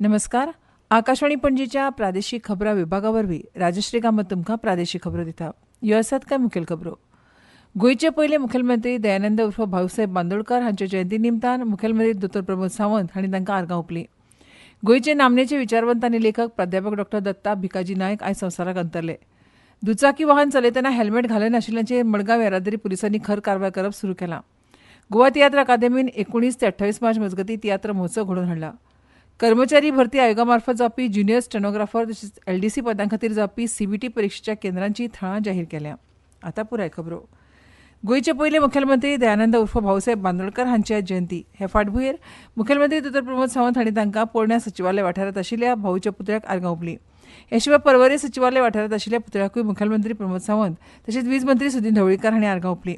नमस्कार. आकाशवाणी पणजीच्या प्रादेशीक खबरां विभागावरवीं राजश्री कामत तुमकां प्रादेशीक खबरो दिता. ह्यो आसात कांय मुखेल खबरो. गोंयचे पयले मुखेलमंत्री दयानंद उर्फ भाऊसाहेब बांदोडकार हांच्या जयंती निमतान मुखेलमंत्री दोतोर प्रमोद सावंत हांणी तांकां आर्गां ओंपलीं. गोंयचे नामनेचे विचारवंत आनी लेखक प्राध्यापक डॉ दत्ता भिकाजी नायक आयज संवसाराक अंतरले. दुचाकी वाहन चलयतना हेल्मेट घालनाशिल्ल्यांचेर मडगांव येरादारी पुलिसांनी खर कारवाय करप सुरू केलां. गोवा तियात्र अकादेमीन 19 ते 28 मार्च मजगतीं तियात्र महोत्सव घडोवन हाडला. कर्मचारी भरती आयोगामार्फत जावपी ज्युनियर स्टेनोग्राफर तशेंच LDC पदां खातीर जावपी CBT परीक्षेच्या केंद्रांची थळां जाहीर केल्या. आतां पुराय खबरो. गोंयचे पयले मुखेलमंत्री दयानंद उर्फ भाऊसाहेब बांदोडकार हांची आज जयंती. हे फाटभुंयेर मुखेलमंत्री दोतोर प्रमोद सावंत हांणी तांकां पोरण्या सचिवालय वाठारांत आशिल्ल्या भाऊच्या पुतळ्याक आर्गां ओंपलीं. हे शिवाय पर्वरी सचिवालय वाठारांत आशिल्ल्या पुतळ्याकूय मुखेलमंत्री प्रमोद सावंत तशेंच वीज मंत्री सुदीन ढवळीकर हांणी आर्गां ओंपलीं.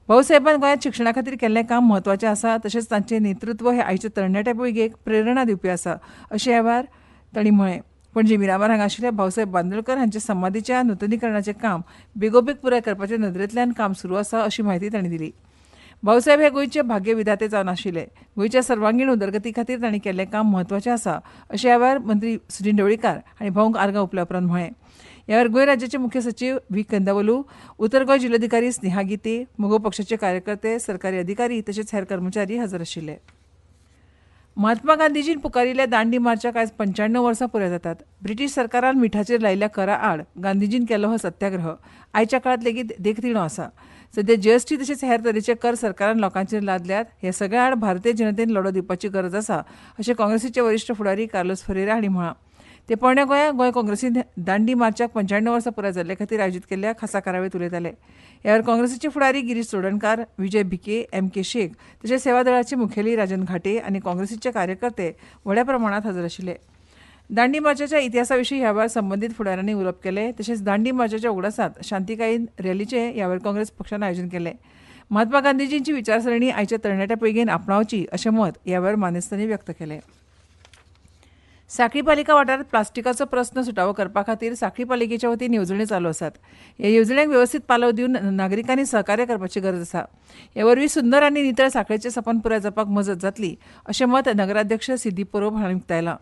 भाऊसाहेबान गोंयांत शिक्षणा खातीर केल्लें काम म्हत्वाचें आसा तशेंच तांचें नेतृत्व हे आयच्या तरणाट्या पिळगेक प्रेरणा दिवपी आसा अशें ह्या वेळार तांणी म्हळें. पणजी मिरामार हांगा आशिल्ल्या भाऊसाहेब बांदोडकार हांच्या समाधीच्या नूतनीकरणाचें काम बेगोबेग पुराय करपाच्या नदरेंतल्यान काम सुरू आसा अशी म्हायती तांणी दिली. भाऊसाहेब हे गोंयचे भाग्य विधाते जावन आशिल्ले. गोंयच्या सर्वांगीण उदरगती खातीर तांणी केल्लें काम म्हत्वाचें आसा अशें ह्या वेळार मंत्री सुदीन ढवळीकर हांणी भाऊंक आर्गां ओंपल्या उपरांत म्हळें. ह्या वेळार गोंय राज्याचे मुख्य सचीव व्ही कंदावलू, उत्तर गोंय जिल्लोधिकारी स्नेहा गिते, मोगो पक्षाचे कार्यकर्ते, सरकारी अधिकारी तशेंच हेर कर्मचारी हजर आशिल्ले. महात्मा गांधीजीन पुकारिल्ल्या दांडी मार्चाक आयज 95 वर्सां पुराय जातात. ब्रिटीश सरकारान मिठाचेर लायिल्ल्या करा आड गांधीजीन केलो हो सत्याग्रह आयच्या काळांत लेगीत देखतिणो आसा. सध्या GST तशेंच हेर तरेचे कर सरकारान लोकांचेर लादल्यात. हे सगळ्या आड भारतीय जनतेन लढो दिवपाची गरज आसा अशें काँग्रेसीचे वरिश्ठ फुडारी कार्लोस फरेरा हांणी म्हळां. ते पोरण्या गोंयांत गोंय काँग्रेसीन दांडी मार्चाक 95 वर्सां पुराय जाल्ले खातीर आयोजीत केल्ल्या खासा कार्यावळींत उलयताले. ह्या वेळार काँग्रेसीचे फुडारी गिरीश चोडणकार, विजय भिके, MK शेख तशेंच सेवा दळाचे मुखेली राजन घाटे आनी काँग्रेसीचे कार्यकर्ते व्हड्या प्रमाणांत हजर आशिल्ले. दांडी मार्चाच्या इतिहासा विशीं ह्या वेळार संबंदीत फुडाऱ्यांनी उलोवप केलें. तशेंच दांडी मार्चाच्या उगडासांत शांतीकायेन रॅलीचें ह्या वेळार काँग्रेस पक्षान आयोजन केलें. महात्मा गांधीजींची विचारसरणी आयच्या तरणाट्या पिळगेन आपणावची अशें मत ह्या वेळार मानेस्तांनी व्यक्त केलें. सांखळी पालिका वाठारांत प्लास्टिकाचो प्रस्न सुटावो करपा खातीर सांखळी पालिकेच्या वतीन येवजण्यो चालू आसात. ह्या येवजण्यांक व्यवस्थीत पालव दिवन नागरिकांनी सहकार्य करपाची गरज आसा. हे वरवीं सुंदर आनी नितळ सांखळेचें सपन पुराय जावपाक मजत जातली अशें मत नगराध्यक्ष सिद्दी परब हांणी उक्तायलां.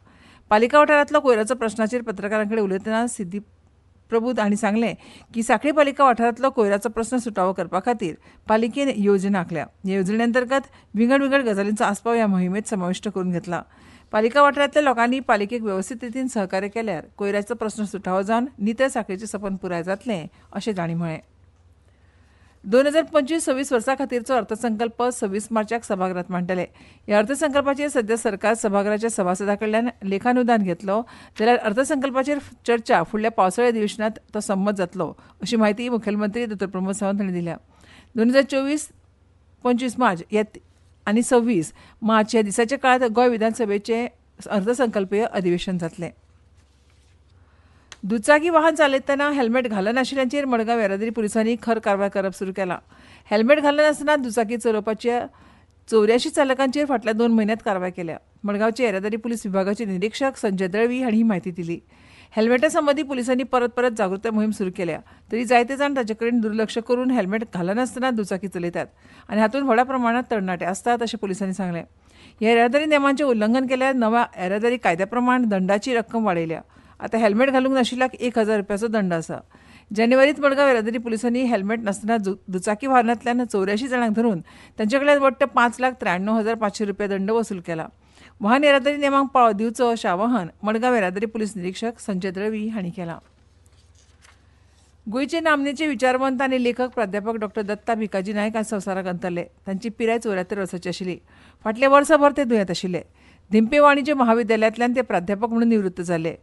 पालिका वाठारांतलो कोयराचो प्रस्नाचेर पत्रकारां कडेन उलयतना सिद्दी प्रभू हांणी सांगलें की सांखळी पालिका वाठारांतलो कोयराचो प्रस्न सुटावो करपा खातीर पालिकेन येवजण्यो आंखल्या. ह्या येवजणे अंतर्गत विंगड विंगड गजालींचो आस्पाव ह्या मोहिमेंत समाविष्ट करून घेतला. पालिका वाठारांतल्या लोकांनी पालिकेक व्यवस्थीत रितीन सहकार्य केल्यार कोयराचो प्रस्न सुटावो जावन नितळ सांखळेचें सपन पुराय जातलें अशें तांणी म्हळें. 2025-26 वर्सा खातीरचो अर्थसंकल्प 26 मार्चाक सभाघरांत मांडटले. ह्या अर्थसंकल्पाचेर सध्या सरकार सभाघराच्या सभासदां कडल्यान लेखानुदान घेतलो जाल्यार अर्थसंकल्पाचेर चर्चा फुडल्या पावसाळी अधिवेशनांत तो संमत जातलो अशी म्हायती मुखेलमंत्री दोतोर प्रमोद सावंत हांणी दिल्या. 2024-25 मार्च आनी 26 मार्च ह्या दिसाच्या काळांत गोंय विधानसभेचें अर्थसंकल्पीय अधिवेशन जातलें. दुचाकी वाहन चलयतना हेल्मेट घालनाशिल्ल्यांचेर मडगांव येरादारी पुलिसांनी खर कारवाय करप सुरू केलां. हेल्मेट घालनासतना दुचाकी चलोवपाच्या 84 चालकांचेर फाटल्या 2 म्हयन्यांत कारवाय केल्या. मडगांवचे येरादारी पुलीस विभागाचे निरीक्षक संजय दळवी हांणी ही म्हायती दिली. हेल्मेटा संबंदी पुलिसांनी परत परत जागृताय मोहीम सुरू केल्या तरी जायते जाण ताचे कडेन दुर्लक्ष करून हेल्मेट घालनासतना दुचाकी चलयतात आनी हातूंत व्हड्या प्रमाणांत तरणाटे आसतात अशें पुलिसांनी सांगलें. ह्या येरादारी नेमांचें उल्लंघन केल्यार नव्या येरादारी कायद्या प्रमाण दंडाची रक्कम वाडयल्या. आतां हेल्मेट घालूंक नाशिल्ल्याक 1000 रुपयाचो दंड आसा. जानेवारींत मडगांव येरादारी पुलिसांनी हेल्मेट नासतना दुचाकी वाहनांतल्यान 84 जाणांक धरून तांचे कडल्यान वट्ट 5,93,500 रुपया दंड वसूल केला. वाहन येरादारी नेमांक पाळो दिवचो अशें आवाहन मडगांव येरादारी पुलीस निरीक्षक संजय दळवी हांणी केलां. गोंयचे नामनेचे विचारवंत आनी लेखक प्राध्यापक डॉ दत्ता भिकाजी नायक आज संवसाराक अंतरले. तांची पिराय 74 वर्सांची आशिल्ली. फाटले वर्सभर ते दुयेंत आशिल्ले. धिंपे वाणिज्य महाविद्यालयांतल्यान ते प्राध्यापक म्हणून निवृत्त जाल्ले.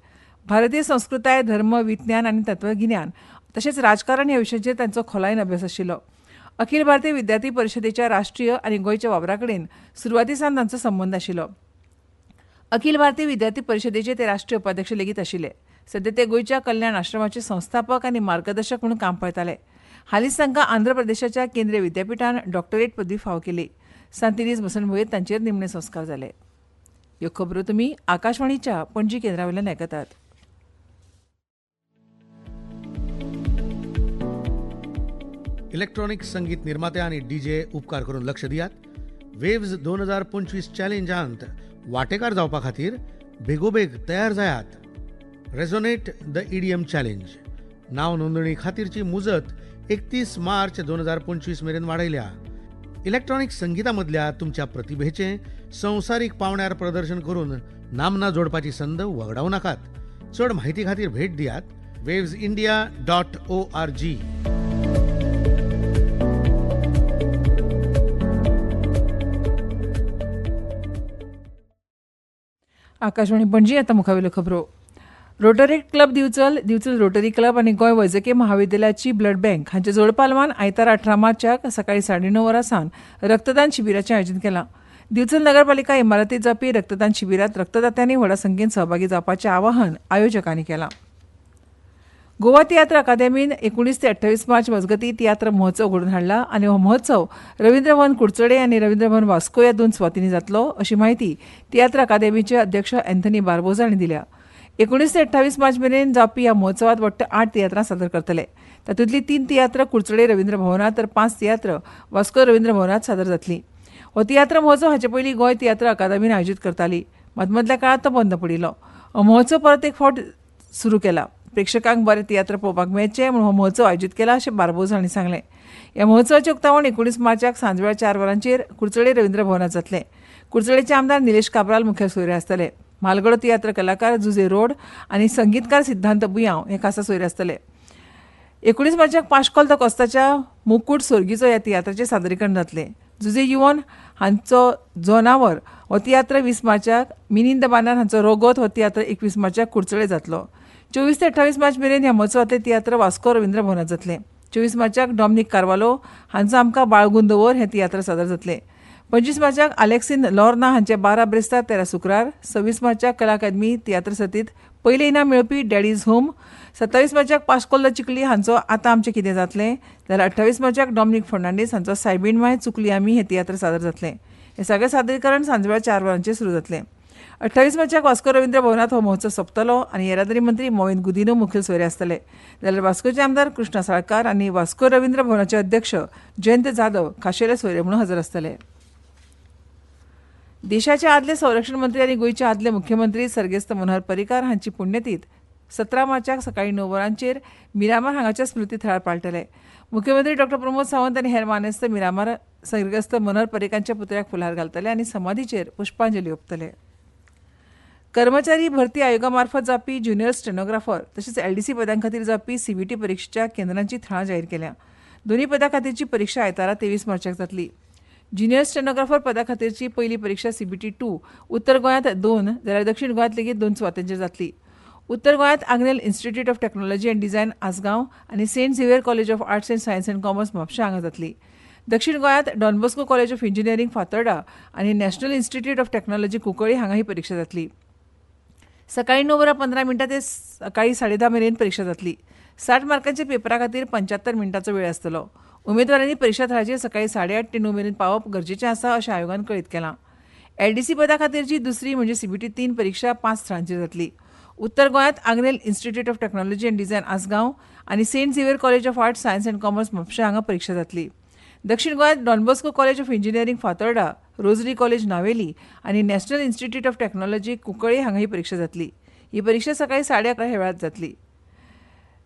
भारतीय संस्कृताय, धर्म, विज्ञान आनी तत्वगिन्यान तशेंच राजकारण ह्या विशयांचेर तांचो खोलायेन अभ्यास आशिल्लो. अखिल भारतीय विद्यार्थी परिशदेच्या राष्ट्रीय आनी गोंयच्या वावरा कडेन सुरवाती सावन तांचो संबंद आशिल्लो. अखिल भारतीय विद्यार्थी परिशदेचे ते राष्ट्रीय उपाध्यक्ष लेगीत आशिल्ले. सध्या ते गोंयच्या कल्याण आश्रमाचे संस्थापक आनी मार्गदर्शक म्हणून काम पळयताले. हालींच तांकां आंध्र प्रदेशाच्या केंद्रीय विद्यापीठान डॉक्टरेट पदवी फावो केली. सांतिनेज बसणभुंयेर तांचेर निमणे संस्कार जाले. ह्यो खबरो तुमी आकाशवाणीच्या पणजी केंद्रावयल्यान आयकतात. इलेक्ट्रॉनिक संगीत निर्माते आणि DJ उपकार करून लक्ष दियात. वेव्ज 2025 चॅलेंजांत वांटेकार जावपा खातीर बेगोबेग तयार जायात. रेझोनेट द ईडीएम चॅलेंज नाव नोंदणी खातीरची मुजत 31 मार्च 2025 मेरेन वाडयल्या. इलेक्ट्रॉनिक संगीतामधल्या तुमच्या प्रतिभेचे संवसारीक पावण्यार प्रदर्शन करून नामना जोडपाची संद वगडावू नाकात. चड म्हायती खातीर भेट दियात wavesindia.org. आकाशवाणी पणजी आता मुखावेल्यो खबरो. Rotary club Bicholim rotary club आनी गोंय वैजकी महाविद्यालयाची ब्लड बँक हांचे जोड पालवान आयतार 18 मार्चाक सकाळी 9:30 वरांसावन रक्तदान शिबिराचें आयोजन केलां. दिवचल नगरपालिका इमारतीत जावपी रक्तदान शिबिरांत रक्तदात्यांनी व्हड संख्येन सहभागी जावपाचें आवाहन आयोजकांनी केलां. गोवा तियात्र अकादेमीन 19 ते 28 मार्च मजगतीं तियात्र महोत्सव घडोवन हाडला आनी हो महोत्सव रवींद्र भवन कुडचडे आनी रवींद्र भवन वास्को ह्या 2 सुवातींनी जातलो अशी माहिती तियात्र अकादेमीचे अध्यक्ष अँथनी बार्बोजा हांणी दिल्या. 19 ते 28 मार्च मेरेन जावपी ह्या महोत्सवात वट्ट 8 तियात्रां सादर करतले. तातूंतली 3 तियात्र कुडचडे रवींद्र भवनात तर 5 तियात्र वास्को रवींद्र भवनात सादर जातली. हो तियात्र महोत्सव हाचे पयलीं गोंय तियात्र अकादेमीन आयोजीत करताली. मदमदल्या काळात तो बंद पडिल्लो. हो महोत्सव परत एक फावट सुरू केला. प्रेक्षकांक बरें तियात्र पळोवपाक मेळचें म्हूण हो महोत्सव आयोजीत केला अशें बार्बोज हांणी सांगलें. ह्या महोत्सवाचें उक्तावण 19 मार्चाक सांजवेळा 4 वरांचेर कुडचडे रवींद्र भवनात जातलें. कुडचडेचे आमदार निलेश काब्राल मुखेल सोयरे आसतले. म्हालगडो तियात्र कलाकार जुजे रोड आनी संगीतकार सिद्धांत बुयांव हे खासा सोयरे आसतले. 19 मार्चाक पाश्कोल द कोस्ताच्या मुकुट सोर्गीचो ह्या तियात्राचें सादरीकरण जातलें. जुजे युवन हांचो जोनावर हो तियात्र 20 मार्चाक, मिनीन द बानार हांचो रोगोत हो तियात्र 21 मार्चाक कुडचडे जातलो. 24 ते 28 मार्च मेरेन ह्या महोत्सवांतले तियात्र वास्को रवींद्र भवनात जातलें. 24 मार्चाक डॉमिनिक कार्वालो हांचो आमकां बाळगुंदवर हें तियात्र सादर जातलें. 25 मार्चाक आलेक्सीन लॉर्ना हांचे 12 ब्रेस्तार 13 शुक्रार. 26 मार्चाक कला अकादमी तियात्र सर्तींत पयलें इनाम मेळपी डॅडीज होम. 27 मार्चाक पाश्कोल द चिकली हांचो आतां आमचें कितें जातलें. जाल्यार 28 मार्चाक डॉमिनिक फर्नांडीस हांचो सायबीण माय चुकली आमी हें तियात्र सादर जातलें. हें सगळें सादरीकरण सांजवेळा 4 वरांचेर सुरू जातलें. 28 मार्चाक वास्को रवींद्र भवनात हो महोत्सव सोंपतलो आनी येरादारी मंत्री मोविन गुदिनो मुखेल सोयरे आसतले. जाल्यार वास्कोचे आमदार कृष्णा साळकार आनी वास्को रवींद्र भवनाचे अध्यक्ष जयंत जाधव खाशेले सोयरे म्हणून हजर आसतले. देशाचे आदले संरक्षण मंत्री आनी गोंयचे आदले मुख्यमंत्री सर्गेस्त मनोहर पर्रीकार हांची पुण्यतीथ 17 मार्चाक सकाळी 9 वरांचेर मिरामार हांगाच्या स्मृती थळार पाळटले. मुख्यमंत्री डॉ प्रमोद सावंत आनी हेर मानेस्त मिरामार सर्गेस्त मनोहर पर्रीकारांच्या पुतळ्याक फुलार घालतले आनी समाधीचेर पुष्पांजली ओंपतले. कर्मचारी भरती आयोगा मार्फत जावपी ज्युनियर स्टेनोग्राफर तशेंच LDC पदां खातीर जावपी CVT परीक्षेच्या केंद्रांची थळां जाहीर केल्या. दोन्ही पदां खातीरची परीक्षा आयतारा 23 मार्चाक जातली. ज्युनियर स्टेनोग्राफर पदा खातीरची पयली परीक्षा CBT 2 उत्तर गोंयांत 2 जाल्यार दक्षिण गोंयांत लेगीत 2 सुवातांचेर जातली. उत्तर गोंयांत Agnel Institute of Technology and Design Assagao आनी Saint Xavier College of Arts and Science and Commerce म्हापशा हांगा जातली. दक्षिण गोंयांत Don Bosco College of Engineering Fatorda आनी National Institute of Technology Cuncolim हांगा ही परीक्षा जातली. सकाळी 9:15 ते सकाळी 10:30 मेरेन परीक्षा जातली. 60 मार्कांच्या पेपरा खातीर 75 मिनटांचो वेळ आसतलो. उमेदवारांनी परीक्षा थळाचेर सकाळी 8:30 ते 9 मेरेन पावप गरजेचें आसा अशें आयोगान कळीत केलां. LDC पदा खातीरची दुसरी म्हणजे CBT 3 परीक्षा 5 थळांचेर जातली. उत्तर गोंयांत Agnel Institute of Technology and Design Assagao आनी Saint Xavier College of Arts Science and Commerce म्हापशा हांगा परीक्षा जातली. दक्षिण गोंयांत Don Bosco College of Engineering Fatorda, Rosary College Navelim आनी National Institute of Technology Cuncolim हांगा ही परीक्षा जातली. ही परीक्षा सकाळी 11:30 ह्या वेळार जातली.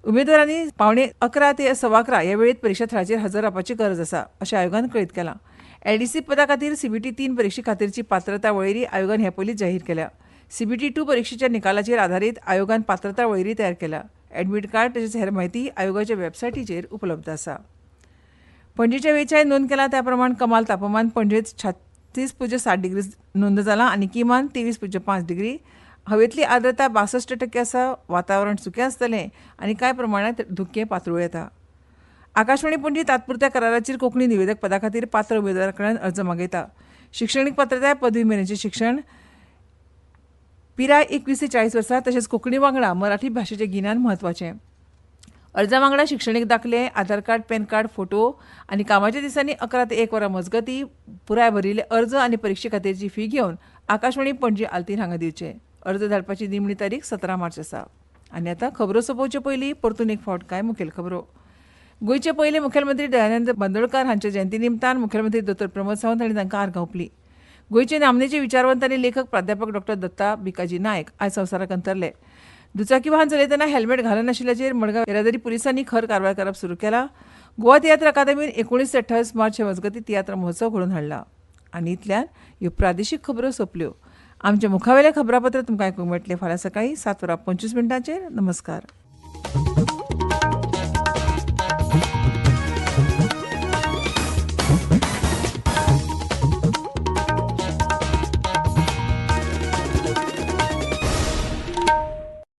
उमेदवारांनी 11:15 ते 11:15 ह्या वेळेत परीक्षा थळाचेर हजर रावपाची गरज आसा अशें आयोगान कळीत केलां. LDC पदा खातीर CBT 3 परीक्षे खातीरची पात्रता वळेरी आयोगान ह्या पयलींच जाहीर केल्या. CBT 2 परीक्षेच्या निकालाचेर आधारीत आयोगान पात्रता वळेरी तयार केल्या. एडमीट कार्ड तशेंच हेर म्हायती आयोगाच्या वेबसायटीचेर उपलब्ध आसा. पणजेच्या वेळीच्याय नोंद केला त्या प्रमाण कमाल तापमान पणजेत 36.7 डिग्री नोंद जाला आनी किमान 23.5 डिग्री. हवेतली आर्द्रता 62% आसा. वातावरण सुकें आसतलें आनी कांय प्रमाणांत धुकें पातळूळ येता. आकाशवाणी पणजी तात्पुरत्या कराराचेर कोंकणी निवेदक पदा खातीर पात्र उमेदवारा कडल्यान अर्ज मागयता. शिक्षणीक पात्रताय पदवी मेरेनचें शिक्षण, पिराय 21 ते 40 वर्सां तशेंच कोंकणी वांगडा मराठी भाशेचें गिन्यान म्हत्वाचें. अर्जा वांगडा शिक्षणीक दाखले, आधार कार्ड, पॅन कार्ड, फोटो आनी कामाच्या दिसांनी 11 ते 1 वरां मजगतीं पुराय भरिल्ले अर्ज आनी परीक्षे खातीरची फी घेवन आकाशवाणी पणजी आल्तीन हांगा दिवचे. अर्ज धाडपाची निमणी तारीख 17 मार्च आसा. आनी आतां खबरो सोंपोवचे पयलीं परतून एक फावट कांय मुखेल खबरो. गोंयचे पयले मुखेलमंत्री दयानंद बांदोडकार हांच्या जयंती निमतान मुखेलमंत्री डॉ प्रमोद सावंत हांणी तांकां आर्गां ओंपलीं. गोंयचे नामनेचे विचारवंत आनी लेखक प्राध्यापक डॉ दत्ता भिकाजी नायक आयज संवसाराक अंतरले. दुचाकी वाहन चलयतना हेल्मेट घालनाशिल्ल्याचेर मडगांव येरादारी पुलिसांनी खर कारवाय करप सुरू केला. गोवा तियात्र अकादेमीन 19 ते 28 मार्च हे मजगती तियात्र महोत्सव घडोवन हाडला. आनी इतल्यान ह्यो प्रादेशीक खबरो सोंपल्यो. आमचे मुखावेले खबरापत्र तुमकां आयकूंक मेळटले फाल्यां सकाळीं 7:25 नमस्कार.